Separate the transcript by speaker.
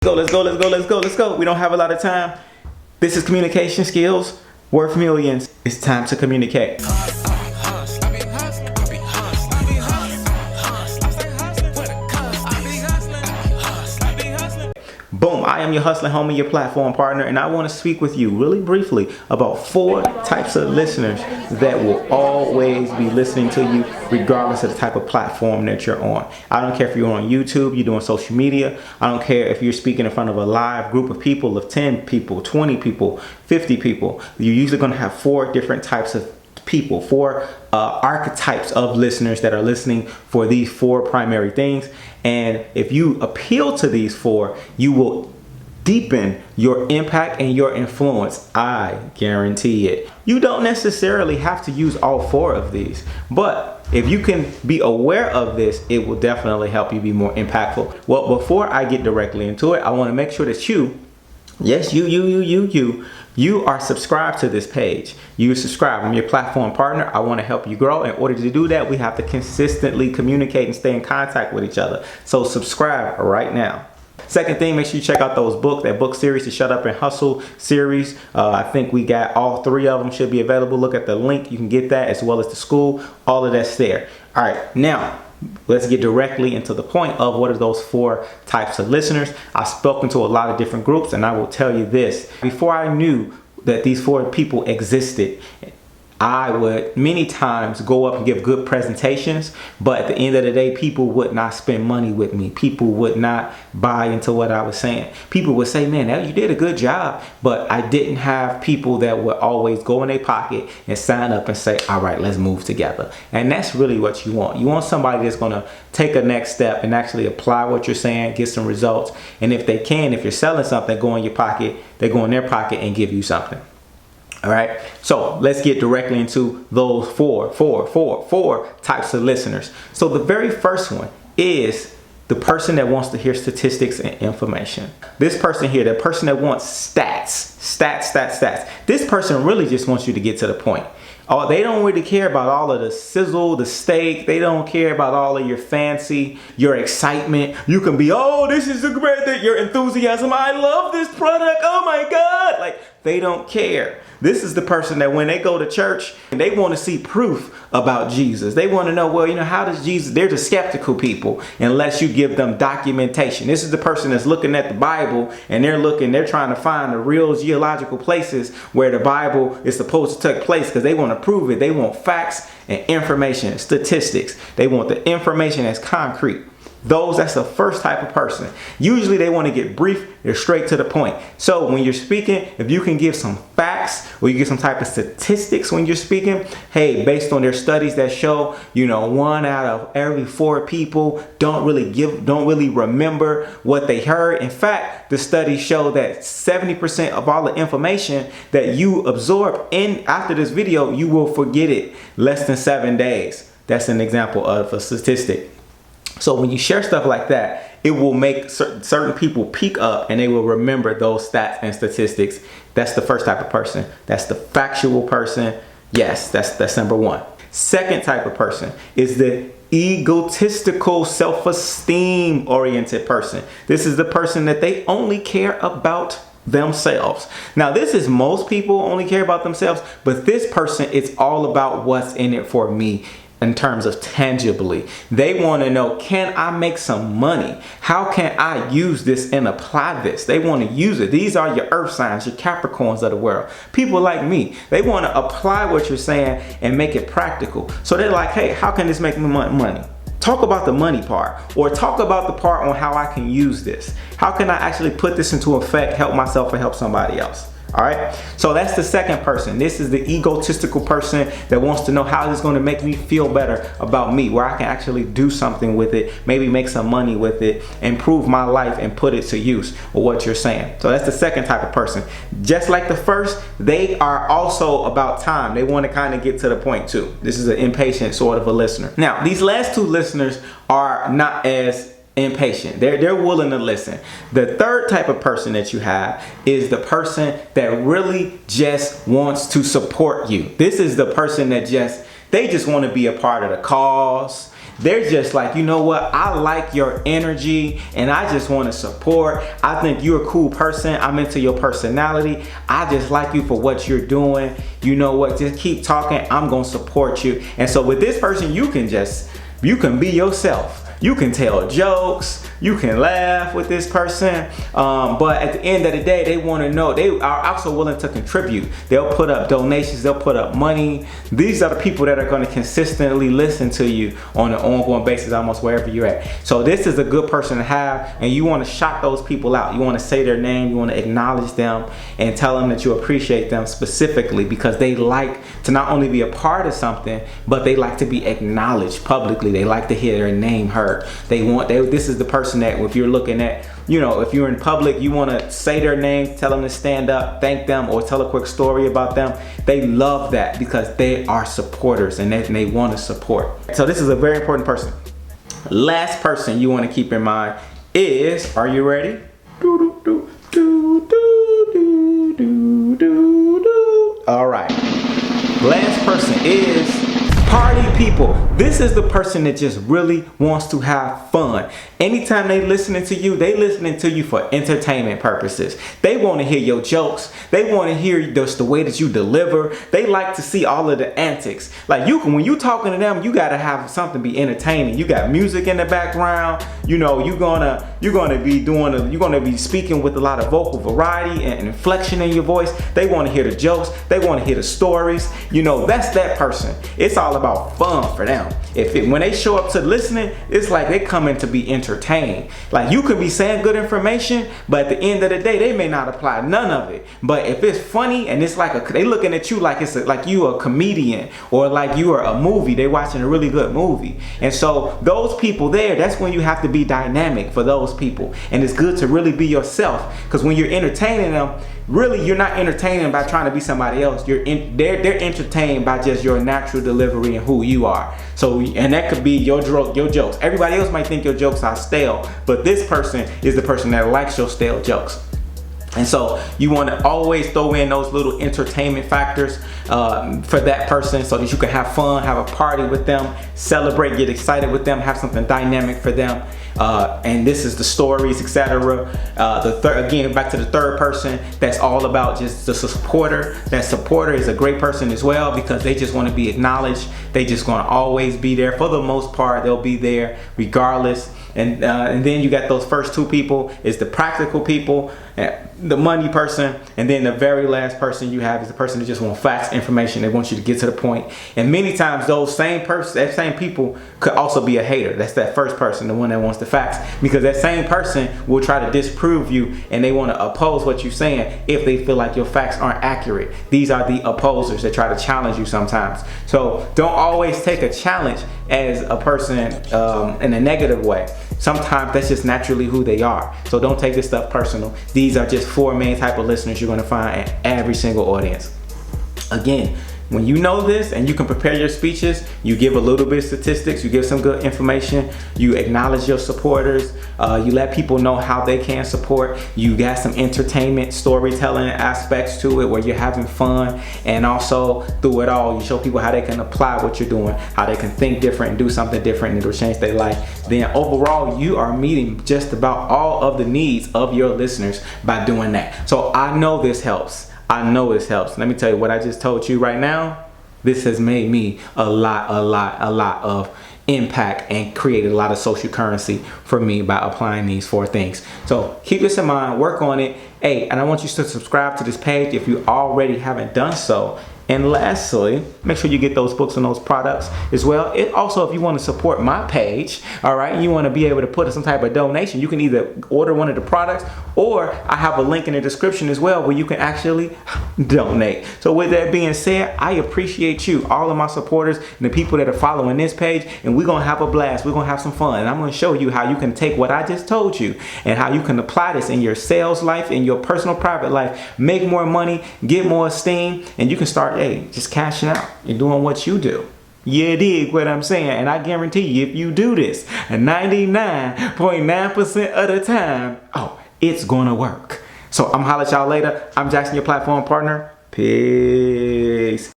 Speaker 1: Let's go. We don't have a lot of time. This is communication skills worth millions. It's time to communicate. Boom, I am your hustling homie, your platform partner, and I want to speak with you really briefly about 4 types of listeners that will always be listening to you regardless of the type of platform that you're on. I don't care if you're on YouTube, you're doing social media. I don't care if you're speaking in front of a live group of people of 10 people, 20 people, 50 people. You're usually going to have 4 different types of people, 4 archetypes of listeners that are listening for these 4 primary things. And if you appeal to these 4, you will deepen your impact and your influence. I guarantee it. You don't necessarily have to use all 4 of these, but if you can be aware of this, it will definitely help you be more impactful. Well, before I get directly into it, I want to make sure that you are subscribed to this page. You subscribe. I'm your platform partner. I want to help you grow. In order to do that, we have to consistently communicate and stay in contact with each other. So subscribe right now. Second thing, make sure you check out those books, that book series, the Shut Up and Hustle series. I think we got all 3 of them should be available. Look at the link. You can get that as well as the school. All of that's there. All right, now let's get directly into the point of what are those 4 types of listeners. I've spoken to a lot of different groups, and I will tell you this. Before I knew that these 4 people existed, I would many times go up and give good presentations, but at the end of the day, people would not spend money with me. People would not buy into what I was saying. People would say, man, you did a good job, but I didn't have people that would always go in their pocket and sign up and say, all right, let's move together. And that's really what you want. You want somebody that's going to take a next step and actually apply what you're saying, get some results. And if they can, if you're selling something, go in your pocket, they go in their pocket and give you something. All right, so let's get directly into those four types of listeners. So the very first one is the person that wants to hear statistics and information. This person here, the person that wants stats. This person really just wants you to get to the point. Oh, they don't really care about all of the sizzle, the steak. They don't care about all of your fancy, your excitement. You can be, oh, this is a great thing. Your enthusiasm. I love this product. Oh my God. Like, they don't care. This is the person that when they go to church, they want to see proof about Jesus. They want to know, well, how does Jesus, they're the skeptical people unless you give them documentation. This is the person that's looking at the Bible and they're trying to find the real geological places where the Bible is supposed to take place because they want to prove it. They want facts and information, statistics. They want the information that's concrete. That's the first type of person. Usually they want to get brief, they're straight to the point. So when you're speaking, if you can give some facts or you get some type of statistics when you're speaking, hey, based on their studies that show, 1 out of every 4 people don't really remember what they heard. In fact, the studies show that 70% of all the information that you absorb after this video, you will forget it less than 7 days. That's an example of a statistic. So when you share stuff like that, it will make certain people peak up and they will remember those stats and statistics. That's the first type of person. That's the factual person. Yes, that's number 1. Second type of person is the egotistical, self-esteem oriented person. This is the person that they only care about themselves. Now, this is most people only care about themselves, but this person, it's all about what's in it for me. In terms of tangibly, they want to know, can I make some money? How can I use this and apply this? They want to use it. These are your earth signs, your Capricorns of the world. People like me, they want to apply what you're saying and make it practical. So they're like, hey, how can this make me money? Talk about the money part, or talk about the part on how I can use this. How can I actually put this into effect, help myself and help somebody else? All right, so that's the second person. This is the egotistical person that wants to know how it's going to make me feel better about me, where I can actually do something with it, maybe make some money with it, improve my life and put it to use with what you're saying. So that's the second type of person. Just like the first, they are also about time. They want to kind of get to the point too. This is an impatient sort of a listener. Now, these last 2 listeners are not as impatient. They're willing to listen. The third type of person that you have is the person that really just wants to support you. This is the person that they just want to be a part of the cause. They're just like, you know what, I like your energy and I just want to support. I think you're a cool person. I'm into your personality. I just like you for what you're doing. You know what, just keep talking. I'm going to support you. And so with this person, you can be yourself. You can tell jokes, you can laugh with this person, but at the end of the day, they want to know, they are also willing to contribute. They'll put up donations, they'll put up money. These are the people that are going to consistently listen to you on an ongoing basis, almost wherever you're at. So this is a good person to have, and you want to shout those people out. You want to say their name, you want to acknowledge them and tell them that you appreciate them specifically, because they like to not only be a part of something, but they like to be acknowledged publicly. They like to hear their name heard. This is the person that if you're looking at, if you're in public, you want to say their name, tell them to stand up, thank them, or tell a quick story about them. They love that because they are supporters and they want to support. So this is a very important person. Last person you want to keep in mind is, are you ready? All right. Last person is party people. This is the person that just really wants to have fun. Anytime they listening to you, they listening to you for entertainment purposes. They want to hear your jokes. They want to hear just the way that you deliver. They like to see all of the antics. Like when you talking to them, you gotta have something be entertaining. You got music in the background. You're gonna be speaking with a lot of vocal variety and inflection in your voice. They want to hear the jokes. They want to hear the stories. That's that person. It's all about fun for them. When they show up to listening, it's like they come in to be entertained. Like you could be saying good information, but at the end of the day, they may not apply none of it. But if it's funny and it's like they looking at you like like you a comedian or like you are a movie, they watching a really good movie. And so those people there, that's when you have to be dynamic for those people. And it's good to really be yourself, because when you're entertaining them, really you're not entertaining by trying to be somebody else. They're entertained by just your natural delivery and who you are. So, and that could be your jokes. Everybody else might think your jokes are stale, but this person is the person that likes your stale jokes. And so you want to always throw in those little entertainment factors for that person, so that you can have fun, have a party with them, celebrate, get excited with them, have something dynamic for them. And this is the stories, etc. Again, back to the third person, that's all about just the supporter. That supporter is a great person as well, because they just want to be acknowledged. They just going to always be there. For the most part, they'll be there regardless. And then you got those first two people is the practical people, the money person, and then the very last person you have is the person that just wants facts, information. They want you to get to the point. And many times those same people could also be a hater. That's that first person, the one that wants the facts, because that same person will try to disprove you and they want to oppose what you're saying if they feel like your facts aren't accurate. These are the opposers that try to challenge you sometimes. So don't always take a challenge as a person in a negative way. Sometimes that's just naturally who they are. So don't take this stuff personal. These are just four main type of listeners you're going to find in every single audience. Again, when you know this and you can prepare your speeches, you give a little bit of statistics, you give some good information, you acknowledge your supporters, you let people know how they can support, you got some entertainment, storytelling aspects to it where you're having fun, and also through it all, you show people how they can apply what you're doing, how they can think different and do something different and it'll change their life. Then overall, you are meeting just about all of the needs of your listeners by doing that. So I know this helps. I know this helps. Let me tell you what I just told you right now. This has made me a lot of impact and created a lot of social currency for me by applying these four things. So keep this in mind, work on it. Hey, and I want you to subscribe to this page if you already haven't done so. And lastly, make sure you get those books and those products as well. Also, if you want to support my page, all right, you want to be able to put some type of donation, you can either order one of the products, or I have a link in the description as well where you can actually donate. So with that being said, I appreciate you, all of my supporters and the people that are following this page, and we're going to have a blast. We're going to have some fun, and I'm going to show you how you can take what I just told you and how you can apply this in your sales life, in your personal private life, make more money, get more esteem, and you can start just cashing out and doing what you do. You dig what I'm saying? And I guarantee you, if you do this 99.9% of the time, it's gonna work. So I'm holla at y'all later. I'm Jackson, your platform partner. Peace.